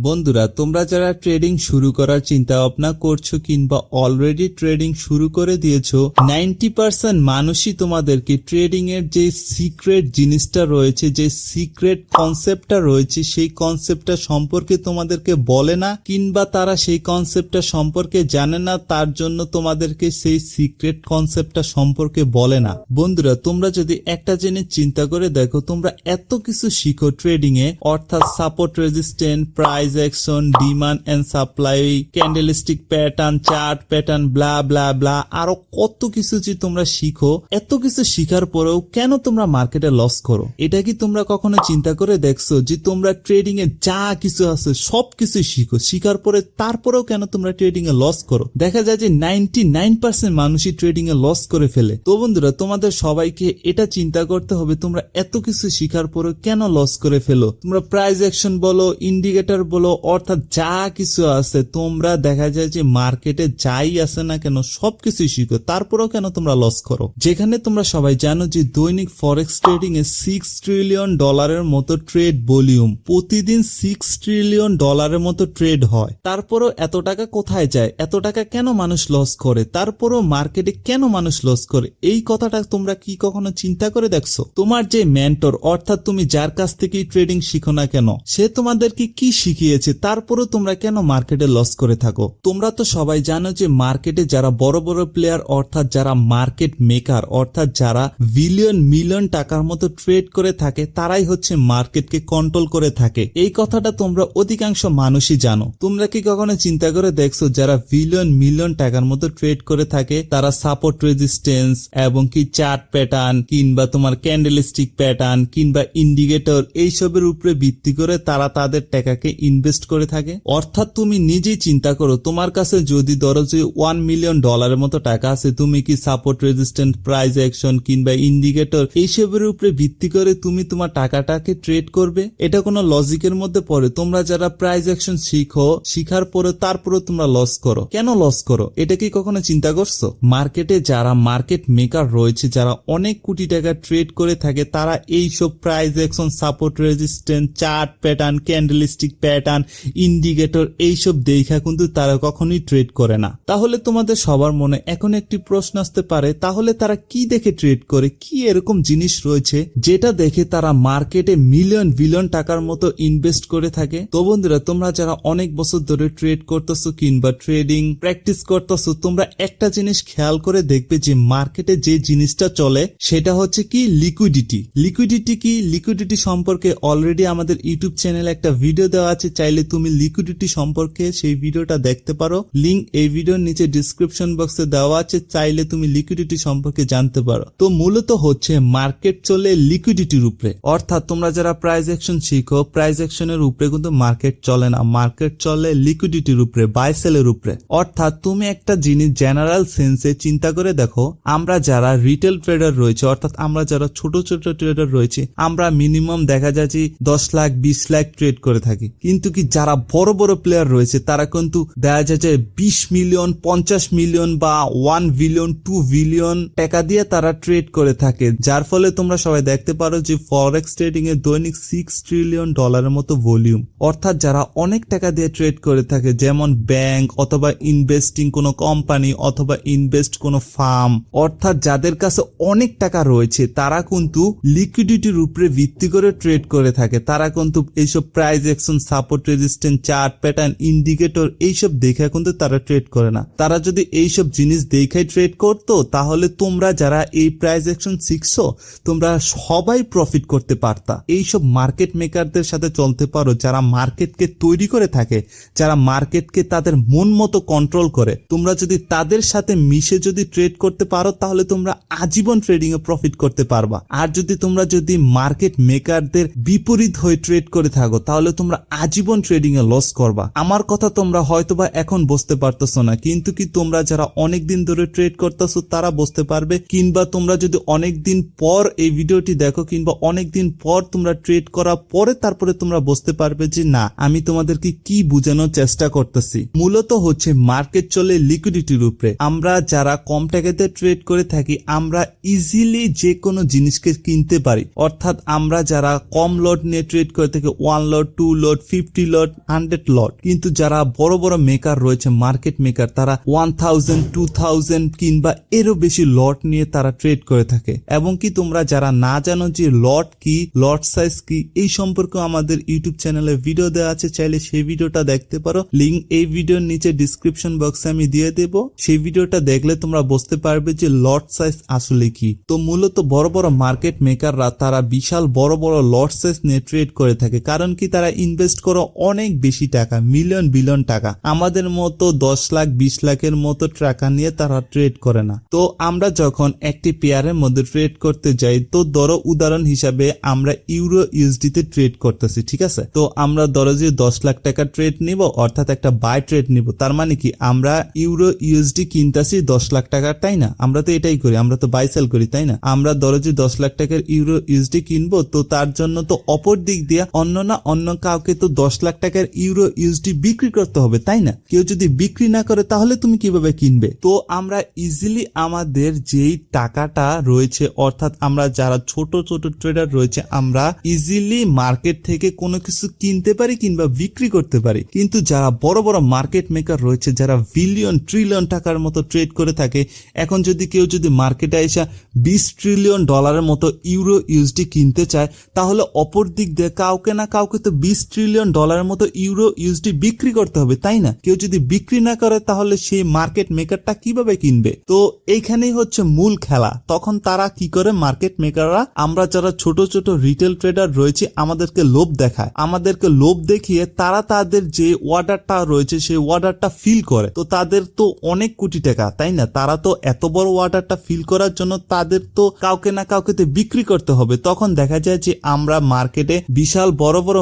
বন্ধুরা, তোমরা যারা ট্রেডিং শুরু করার চিন্তা ভাবনা করছো কিংবা অলরেডি ট্রেডিং শুরু করে দিয়েছো, 90% মানুষই তোমাদেরকে ট্রেডিং এর যে সিক্রেট জিনিসটা রয়েছে, যে সিক্রেট কনসেপ্টটা রয়েছে, সেই কনসেপ্টটা সম্পর্কে তোমাদেরকে বলে না কিংবা তারা সেই কনসেপ্টটা সম্পর্কে জানে না, তার জন্য তোমাদেরকে সেই সিক্রেট কনসেপ্টটা সম্পর্কে বলে না। বন্ধুরা, তোমরা যদি একটা জিনিস চিন্তা করে দেখো, তোমরা এত কিছু শিখো ট্রেডিং এ, অর্থাৎ support, resistance, price action, demand and supply, candlestick pattern, chart pattern, blah blah blah, আরো কত কিছু যে তোমরা শিখো। এত কিছু শিখার পরেও কেন তোমরা মার্কেটে লস করো? এটা কি তোমরা কখনো চিন্তা করে দেখছো যে তোমরা ট্রেডিং এ যা কিছু আছে সবকিছু শিখো, শিখার পরে তারপরেও কেন তোমরা ট্রেডিং এ লস করো? দেখা যায় যে 99% মানুষই ট্রেডিং এ লস করে ফেলে। তো বন্ধুরা, তোমাদের সবাইকে এটা চিন্তা করতে হবে, তোমরা এত কিছু শিখার পরেও কেন লস করে ফেলো? তোমরা প্রাইস অ্যাকশন বলো, ইন্ডিকেটর বলো, অর্থাৎ যা কিছু আছে, তোমরা দেখা যায় যে মার্কেটে যাই আছে না কেন সবকিছু শিখো, তারপরেও কেন তোমরা লস করো? যেখানে তোমরা সবাই জানো যে দৈনিক ফরেক্স ট্রেডিং এ $6 ট্রিলিয়ন মতো ট্রেড ভলিউম, প্রতিদিন $6 ট্রিলিয়ন মতো ট্রেড হয়, তারপরও এত টাকা কোথায় যায়? এত টাকা কেন মানুষ লস করে? তারপরও মার্কেটে কেন মানুষ লস করে? এই কথাটা তোমরা কি কখনো চিন্তা করে দেখছো? তোমার যে মেন্টর, অর্থাৎ তুমি যার কাছ থেকে ট্রেডিং শিখো না কেন, সে তোমাদেরকে কি শিখিয়েছে? তারপরও তোমরা কেন মার্কেটে লস করে থাকো? তোমরা তো সবাই জানো যে মার্কেটে যারা বড় বড় প্লেয়ার, অর্থাৎ যারা মার্কেট মেকার, অর্থাৎ যারা বিলিয়ন মিলিয়ন টাকার মতো ট্রেড করে থাকে, তারাই হচ্ছে মার্কেটকে কন্ট্রোল করে থাকে। এই কথাটা তোমরা অধিকাংশ মানুষই জানো। তোমরা কি কখনো চিন্তা করে দেখছো যারা বিলিয়ন মিলিয়ন টাকার মতো ট্রেড করে থাকে, তারা সাপোর্ট, রেজিস্ট্যান্স এবং কি চার্ট প্যাটার্ন কিংবা তোমার ক্যান্ডেলস্টিক প্যাটার্ন কিংবা ইন্ডিকেটর, এইসবের উপরে ভিত্তি করে তারা তাদের টাকাকে ইনভেস্ট করে থাকে? অর্থাৎ তুমি নিজেই চিন্তা করো, তোমার কাছে যদি ধরো যে $1 মিলিয়ন মতো টাকা আছে, তুমি কি সাপোর্ট, রেজিস্ট্যান্স, প্রাইস অ্যাকশন কিংবা ইন্ডিকেটর এইসবের উপরে ভিত্তি করে তুমি তোমার টাকাটাকে ট্রেড করবে? এটা কোনো লজিকের মধ্যে পড়ে? তোমরা যারা প্রাইস অ্যাকশন শিখো, শিখার পরে তারপরে তোমরা লস করো, কেন লস করো? এটা কি কখনো চিন্তা করছো? মার্কেটে যারা মার্কেট মেকার রয়েছে, যারা অনেক কোটি টাকা ট্রেড করে থাকে, তারা এইসব price action, support, resistance, chart pattern, candlestick pattern, indicator এইসব দেখা কিন্তু তারা কখনোই ট্রেড করে না। তাহলে তোমাদের সবার মনে এখন একটি প্রশ্ন আসতে পারে, তাহলে তারা কি দেখে ট্রেড করে? কি এরকম জিনিস রয়েছে যেটা দেখে তারা মার্কেটে মিলিয়ন বিলিয়ন টাকার মতো ইনভেস্ট করে থাকে? তো বন্ধুরা, তোমরা যারা অনেক বছর ধরে ট্রেড করতেছো কিংবা ট্রেডিং প্র্যাকটিস করতেছো, তোমরা একটা জিনিস খেয়াল করে দেখবে যে মার্কেটে যে জিনিসটা চলে সেটা হচ্ছে কি লিকুইডিটি। লিকুইডিটি কি? লিকুইডিটি সম্পর্কে অলরেডি আমাদের ইউটিউব চ্যানেলে একটা ভিডিও দেওয়া আছে, চাইলে তুমি লিকুইডিটি সম্পর্কে সেই ভিডিওটা দেখতে পারো। লিংক এই ভিডিওর নিচে ডিসক্রিপশন বক্সে দেওয়া আছে, চাইলে তুমি লিকুইডিটি সম্পর্কে জানতে পারো। তো মূলত হচ্ছে মার্কেট চলে লিকুইডিটির উপরে, অর্থাৎ তোমরা যারা প্রাইস অ্যাকশন শিখো, প্রাইস অ্যাকশনের উপরে কিন্তু মার্কেট চলে না, মার্কেট চলে লিকুইডিটির উপরে, বাই সেলের উপরে। অর্থাৎ তুমি একটা জিনিস জেনারেল সেন্সে চিন্তা করে দেখো, আমরা যারা রিটেল ট্রেডার রয়েছে, অর্থাৎ আমরা যারা ছোট ছোট ট্রেডার রয়েছে, আমরা মিনিমাম দেখা যায় যে 10 লাখ 20 লাখ ট্রেড করে থাকি, কিন্তু কি যারা বড় বড় প্লেয়ার রয়েছে তারা কিন্তু দেখা যায় যে 20 মিলিয়ন, 50 মিলিয়ন বা 1 বিলিয়ন, 2 বিলিয়ন টাকা দিয়ে তারা ট্রেড করে থাকে। যার ফলে তোমরা সবাই দেখতে পারো যে ফরেক্স ট্রেডিং এ দৈনিক $6 ট্রিলিয়ন মতো ভলিউম। অর্থাৎ যারা অনেক টাকা দিয়ে ট্রেড করে থাকে, যেমন ব্যাংক অথবা ইনভেস্টিং কোনো কোম্পানি অথবা ইনভেস্ট কোনো ফার্ম, অর্থাৎ যাদের কাছে অনেক টাকা রয়েছে, তারা কিন্তু লিকুইডিটির উপরে ভিত্তি করে ট্রেড করে থাকে। তারা কিন্তু এইসব price action, support, resistance, chart pattern, indicator এইসব দেখে কিন্তু তারা ট্রেড করে না। তারা যদি এইসব জিনিস দেখাই ট্রেড করতো, তাহলে তোমরা যারা এই প্রাইস অ্যাকশন শিখছো, তোমরা সবাই প্রফিট করতে পারতা। এইসব মার্কেট মেকারদের সাথে চলতে পারো, যারা মার্কেটকে তৈরি করে থাকে, যারা মার্কেটকে তাদের মন মতো কন্ট্রোল করে। তোমরা যদি তাদের সাথে মিশে যদি ট্রেড করতে পারো, তাহলে তোমরা আজীবন ট্রেডিং এ প্রফিট করতে পারবা। আর তোমরা যদি মার্কেট মেকারদের বিপরীত হয়ে ট্রেড করে থাকো, তাহলে তোমরা আজীবন ট্রেডিং এ লস করবা। আমার কথা তোমরা হয়তোবা এখন বুঝতে পারতেছো না, কিন্তু কি তোমরা যারা অনেক দিন ধরে ট্রেড করতেছো তারা বুঝতে পারবে, কিংবা তোমরা যদি অনেক দিন পর এই ভিডিওটি দেখো কিংবা অনেক দিন পর তোমরা ট্রেড করার পরে তারপরে তোমরা বুঝতে পারবে যে না, আমি তোমাদেরকে কি বোঝানোর চেষ্টা করতেছি। মূলত হচ্ছে মার্কেট চলে লিকুইডিটির উপরে। আমরা যারা কম টাকাতে ট্রেড করে থাকি, আমরা ইজিলি যে কোনো জিনিসকে কিনতে পারি। অর্থাৎ আমরা যারা কম লট নিয়ে ট্রেড করে থাকি, 1 লট, 2 লট, 50 50 লট 100 লট, কিন্তু যারা বড় বড় মেকার রয়েছে মার্কেট মেকার তারা 1000 2000 কিংবা এরও বেশি লট নিয়ে তারা ট্রেড করে থাকে। এবং কি তোমরা যারা না জানো যে লট কি, লট সাইজ কি, এই সম্পর্কে আমাদের ইউটিউব চ্যানেলে ভিডিও দেওয়া আছে, চাইলে সেই ভিডিওটা দেখতে পারো। লিংক এই ভিডিওর নিচে ডিসক্রিপশন বক্সে আমি দিয়ে দেব। সেই ভিডিওটা দেখলে তোমরা বুঝতে পারবে যে লট সাইজ আসলে কি। তো মূলত বড় বড় মার্কেট মেকাররা তারা বিশাল বড় বড় লট সাইজ নিয়ে ট্রেড করে থাকে, কারণ কি তারা ইনভেস্ট করে অনেক বেশি টাকা, মিলিয়ন বিলিয়ন টাকা। আমাদের মতো 10 লাখ 20 লাখের মতো টাকা নিয়ে তারা ট্রেড করে না। তো আমরা যখন একটি পেয়ারের মধ্যে ট্রেড করতে যাই, তো ধরো উদাহরণ হিসাবে আমরা ইউরো ইউএসডি তে ট্রেড করতেছি, ঠিক আছে। তো আমরা ধরো যে 10 লাখ টাকা ট্রেড নিব, অর্থাৎ একটা বাই ট্রেড নিব, তার মানে কি আমরা ইউরো ইউএসডি কিনতেছি 10 লাখ টাকার, তাই না? আমরা তো এটাই করি, আমরা তো বাই সেল করি, তাই না? আমরা ধরো যে 10 লাখ টাকার ইউরো ইউএসডি কিনবো, তো তার জন্য তো অপর দিক দিয়ে অন্য কাউকে তো 10 লাখ টাকার ইউরো ইউএসডি বিক্রি করতে হবে, তাই না? কেউ যদি বিক্রি না করে তাহলে তুমি কিভাবে কিনবে? তো আমরা ইজিলি আমাদের যেই টাকাটা রয়েছে, অর্থাৎ আমরা যারা ছোট ছোট ট্রেডার রয়েছে, আমরা ইজিলি মার্কেট থেকে কোনো কিছু কিনতে পারি কিংবা বিক্রি করতে পারি। কিন্তু যারা বড় বড় মার্কেট মেকার রয়েছে, যারা বিলিয়ন ট্রিলিয়ন টাকার মতো ট্রেড করে থাকে, এখন যদি কেউ যদি মার্কেটে এসে 20 ট্রিলিয়ন ডলারের মতো ইউরো ইউএসডি কিনতে চায়, তাহলে অপর দিক দিয়ে কাউকে না কাউকে তো 20 ট্রিলিয়ন ডলারের মতো ইউরো ইউএসডি বিক্রি করতে হবে, তাই না? কেউ যদি বিক্রি না করে তাহলে সেই মার্কেট মেকারটা কিভাবে কিনবে? তো এইখানেই হচ্ছে মূল খেলা। তখন তারা কি করে, মার্কেট মেকাররা, আমরা যারা ছোট ছোট রিটেল ট্রেডার রয়েছে, আমাদেরকে লোভ দেখায়, আমাদেরকে লোভ দেখিয়ে তারা তাদের যে অর্ডারটা রয়েছে সেই অর্ডারটা ফিল করে। তো তাদের তো অনেক কোটি টাকা, তাই না? তারা তো এত বড় অর্ডারটা ফিল করার জন্য তাদের তো কাউকে না কাউকে তো বিক্রি করতে হবে। তখন দেখা যায় যে আমরা মার্কেটে বিশাল বড় বড়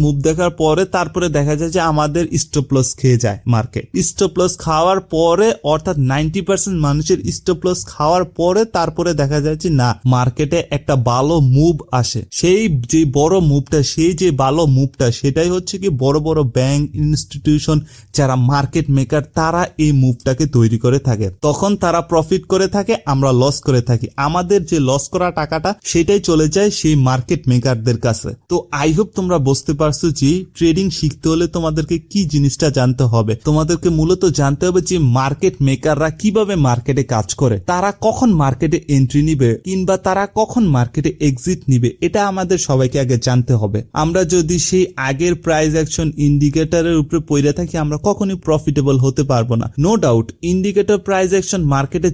মুভ দেখার পরে তারপরে দেখা যায় যে আমাদের স্টপ লস খেয়ে যায় মার্কেট। স্টপ লস খাওয়ার পরে, অর্থাৎ 90% মানুষের স্টপ লস খাওয়ার পরে তারপরে দেখা যায় যে না, মার্কেটে একটা ভালো মুভ আসে। সেই যে বড় মুভটা, সেই যে ভালো মুভটা, সেটাই হচ্ছে কি বড় বড় ব্যাংক, ইনস্টিটিউশন, যারা মার্কেট মেকার, তারা এই মুভটাকে তৈরি করে থাকে। তখন তারা প্রফিট করে থাকে, আমরা লস করে থাকি। আমাদের যে লস করা টাকাটা সেটাই চলে যায় সেই মার্কেট মেকারদের কাছে। তো আই হোপ তোমরা বুঝতে পারছো যে ট্রেডিং শিখতে হলে তোমাদেরকে কি জিনিসটা জানতে হবে। তোমাদেরকে মূলত জানতে হবে যে মার্কেট মেকাররা কিভাবে মার্কেটে কাজ করে, তারা কখন মার্কেটে এন্ট্রি নিবে কিংবা তারা কখন মার্কেটে এক্সিট নিবে, এটা আমাদের সবাইকে আগে জানতে হবে। আমরা যদি সেই আগের প্রাইস অ্যাকশন ইন্ডিকেটরের উপরে পড়ে থাকি, আমরা কখনোই প্রফিটেবল হতে পারবো না। No doubt indicator price action মার্কেটে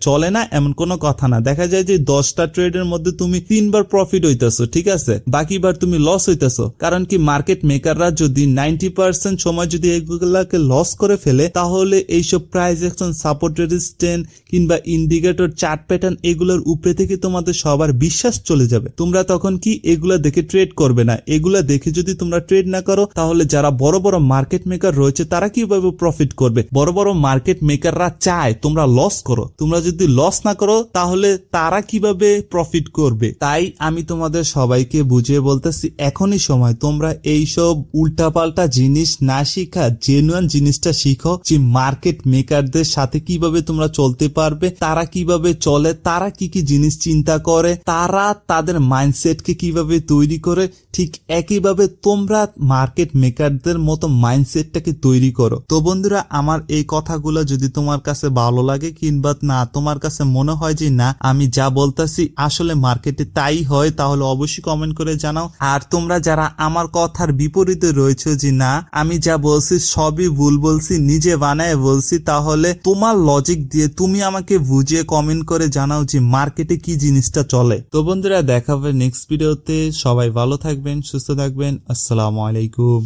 চলে না এমন কোনো কথা না। দেখা যায় যে 10টা ট্রেডের মধ্যে তুমি 3 বার প্রফিট হইতেছো, ঠিক আছে, বাকিবার তুমি লস হইতেছো। কারণ কি মার্কেট মেকাররা যদি 90% সময় যদি এগুলাকে লস করে ফেলে, তাহলে এইসব প্রাইস অ্যাকশন, সাপোর্ট, রেজিস্ট্যান্স কিংবা ইন্ডিকেটর, চার্ট প্যাটার্ন, এগুলোর উপরে থেকে তোমাদের সবার বিশ্বাস চলে যাবে। তোমরা তখন কি এগুলা দেখে ট্রেড করবে না। এগুলা দেখে যদি তোমরা ট্রেড না করো, তাহলে যারা বড় বড় মার্কেট মেকার রয়েছে তারা কিভাবে প্রফিট করবে? বড় বড় মার্কেট মেকাররা চায় তোমরা লস করো। তোমরা যদি লস না করো তাহলে তারা কিভাবে প্রফিট করবে? তাই আমি তোমাদের সবাইকে বুঝিয়ে বলতেছি, এখনই সময় তোমরা এইসব উল্টাপাল্টা জিনিস না শিখা জেনুইন জিনিসটা শিখো, যে মার্কেট মেকারদের সাথে কিভাবে তোমরা চলতে পারবে, তারা কিভাবে চলে, তারা কি কি জিনিস চিন্তা করে, তারা তাদের মাইন্ডসেটকে কিভাবে তৈরি করে, ঠিক একইভাবে তোমরা মার্কেট মেকারদের মতো মাইন্ডসেটটাকে তৈরি করো। তো বন্ধুরা, আমার এই কথাগুলো যদি তোমার কাছে ভালো লাগে কিংবা না তোমার কাছে মনে হয় যে না আমি যা বলতাছি আসলে মার্কেটে তাই হয়, তাহলে অবশ্যই কমেন্ট করে জানাও। আর তোমরা যারা আমার কথার বিপরীতে রয়েছে যে না আমি যা বলছি সবই ভুল বলছি, নিজে বানায় বলছি, তাহলে তোমার লজিক দিয়ে তুমি আমাকে বুঝিয়ে কমেন্ট করে জানাও যে মার্কেটে কি জিনিসটা চলে। তো বন্ধুরা, দেখা হবে নেক্সট ভিডিওতে। সবাই ভালো থাকবেন, সুস্থ থাকবেন। আসসালামু আলাইকুম।